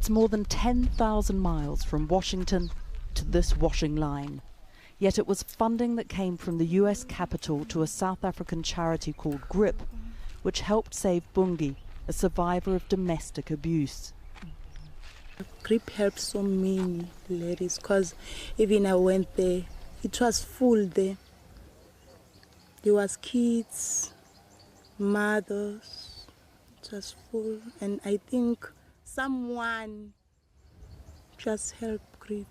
It's more than 10,000 miles from Washington to this washing line. Yet it was funding that came from the US capital to a South African charity called GRIP, which helped save Bungi, a survivor of domestic abuse. GRIP helps so many ladies, because even I went there, it was full there. There was kids, mothers, it was full, and I think someone just helped GRIP.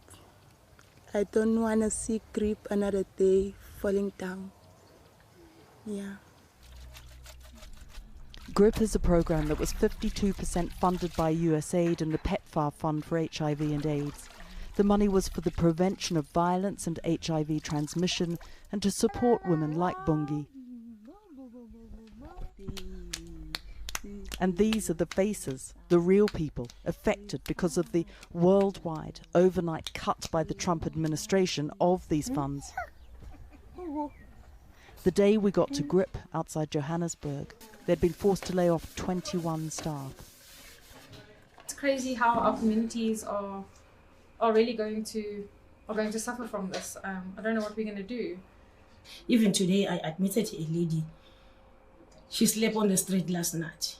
I don't want to see GRIP another day falling down. Yeah. GRIP is a program that was 52% funded by USAID and the PEPFAR Fund for HIV and AIDS. The money was for the prevention of violence and HIV transmission and to support women like Bungi. And these are the faces, the real people, affected because of the worldwide, overnight cut by the Trump administration of these funds. The day we got to GRIP outside Johannesburg, they'd been forced to lay off 21 staff. It's crazy how our communities are really going to suffer from this. I don't know what we're going to do. Even today, I admitted a lady. She slept on the street last night.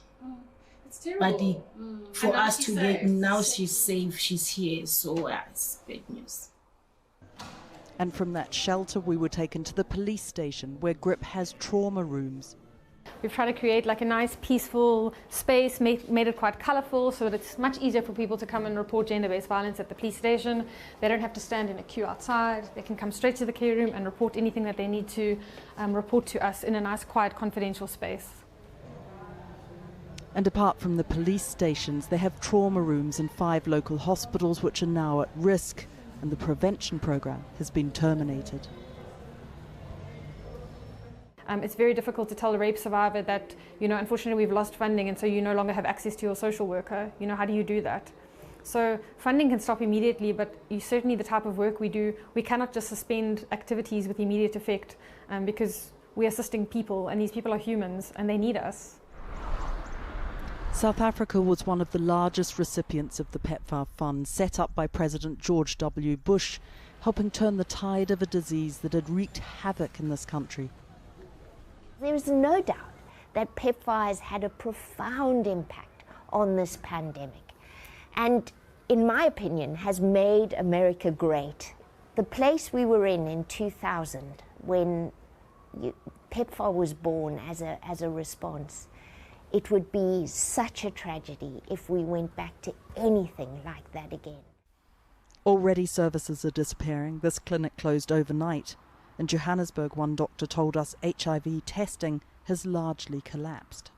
It's terrible. But for us today, now she's safe, she's here, so it's great news. And from that shelter, we were taken to the police station where GRIP has trauma rooms. We've tried to create like a nice, peaceful space, made it quite colourful so that it's much easier for people to come and report gender-based violence at the police station. They don't have to stand in a queue outside. They can come straight to the care room and report anything that they need to report to us in a nice, quiet, confidential space. And apart from the police stations, they have trauma rooms in 5 local hospitals which are now at risk, and the prevention program has been terminated. It's very difficult to tell a rape survivor that, unfortunately we've lost funding and so you no longer have access to your social worker. How do you do that? So funding can stop immediately, but certainly the type of work we do, we cannot just suspend activities with immediate effect because we're assisting people and these people are humans and they need us. South Africa was one of the largest recipients of the PEPFAR Fund set up by President George W. Bush, helping turn the tide of a disease that had wreaked havoc in this country. There is no doubt that PEPFAR has had a profound impact on this pandemic and, in my opinion, has made America great. The place we were in 2000 when PEPFAR was born as a response, it would be such a tragedy if we went back to anything like that again. Already services are disappearing. This clinic closed overnight. In Johannesburg, one doctor told us HIV testing has largely collapsed.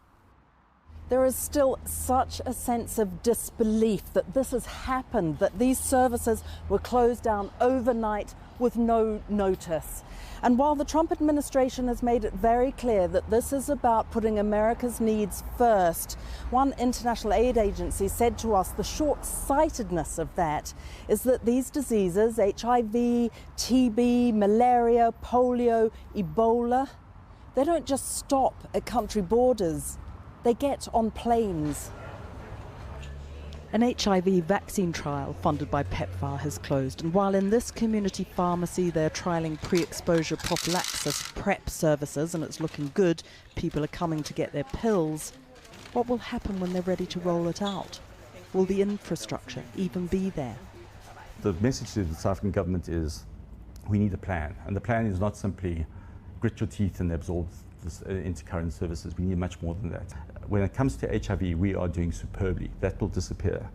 There is still such a sense of disbelief that this has happened, that these services were closed down overnight with no notice. And while the Trump administration has made it very clear that this is about putting America's needs first, one international aid agency said to us the short-sightedness of that is that these diseases, HIV, TB, malaria, polio, Ebola, they don't just stop at country borders, they get on planes. An HIV vaccine trial funded by PEPFAR has closed, and while in this community pharmacy they're trialling pre-exposure prophylaxis PrEP services and it's looking good, people are coming to get their pills, what will happen when they're ready to roll it out? Will the infrastructure even be there? The message to the South African government is we need a plan, and the plan is not simply grit your teeth and absorb this into current services. We need much more than that. When it comes to HIV, we are doing superbly. That will disappear.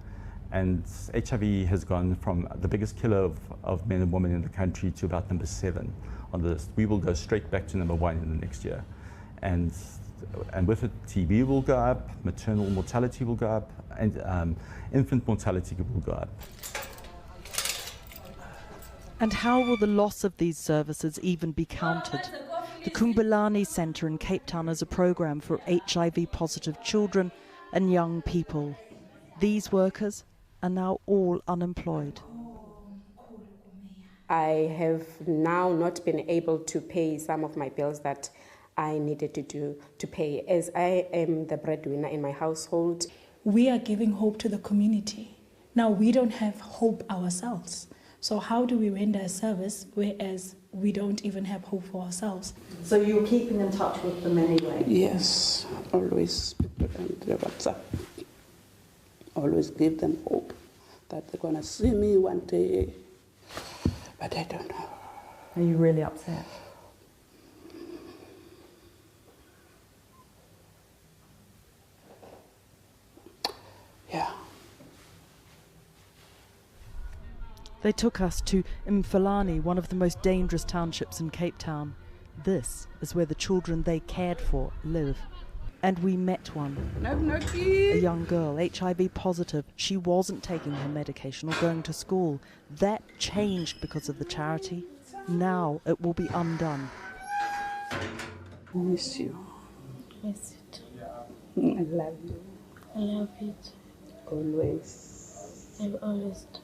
And HIV has gone from the biggest killer of men and women in the country to about number 7 on the list. We will go straight back to number 1 in the next year. And with it, TB will go up, maternal mortality will go up, and infant mortality will go up. And how will the loss of these services even be counted? The Kumbulani Centre in Cape Town is a programme for HIV-positive children and young people. These workers are now all unemployed. I have now not been able to pay some of my bills that I needed to pay, as I am the breadwinner in my household. We are giving hope to the community, Now we don't have hope ourselves. So how do we render a service whereas we don't even have hope for ourselves? So you're keeping in touch with them anyway? Yes, always and the WhatsApp. Always give them hope that they're going to see me one day, but I don't know. Are you really upset? Yeah. They took us to Mfulani, one of the most dangerous townships in Cape Town. This is where the children they cared for live. And we met one, a young girl, HIV positive. She wasn't taking her medication or going to school. That changed because of the charity. Now it will be undone. I miss you. Yes, it. I love you. I love it. Always. I've always done.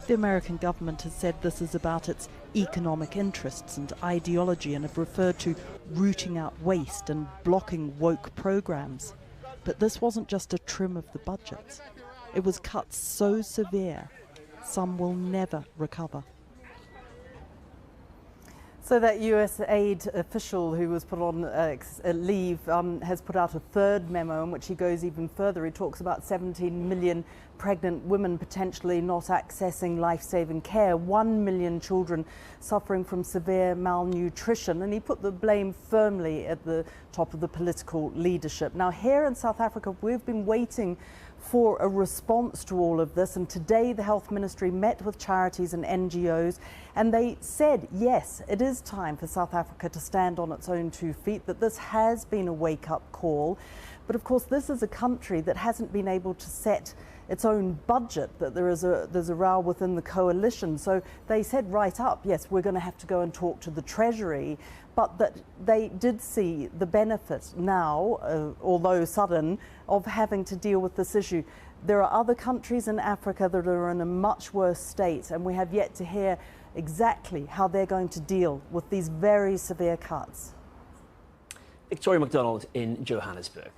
The American government has said this is about its economic interests and ideology and have referred to rooting out waste and blocking woke programs. But this wasn't just a trim of the budgets. It was cuts so severe, some will never recover. So that USAID official who was put on leave has put out a third memo in which he goes even further. He talks about 17 million pregnant women potentially not accessing life-saving care, 1 million children suffering from severe malnutrition, and he put the blame firmly at the top of the political leadership. Now here in South Africa we've been waiting for a response to all of this, and today the Health Ministry met with charities and NGOs and they said yes, it is time for South Africa to stand on its own 2 feet, that this has been a wake-up call. But of course this is a country that hasn't been able to set its own budget, that there's a row within the coalition. So they said right up, yes, we're going to have to go and talk to the Treasury, but that they did see the benefit now, although sudden, of having to deal with this issue. There are other countries in Africa that are in a much worse state, and we have yet to hear exactly how they're going to deal with these very severe cuts. Victoria McDonald in Johannesburg.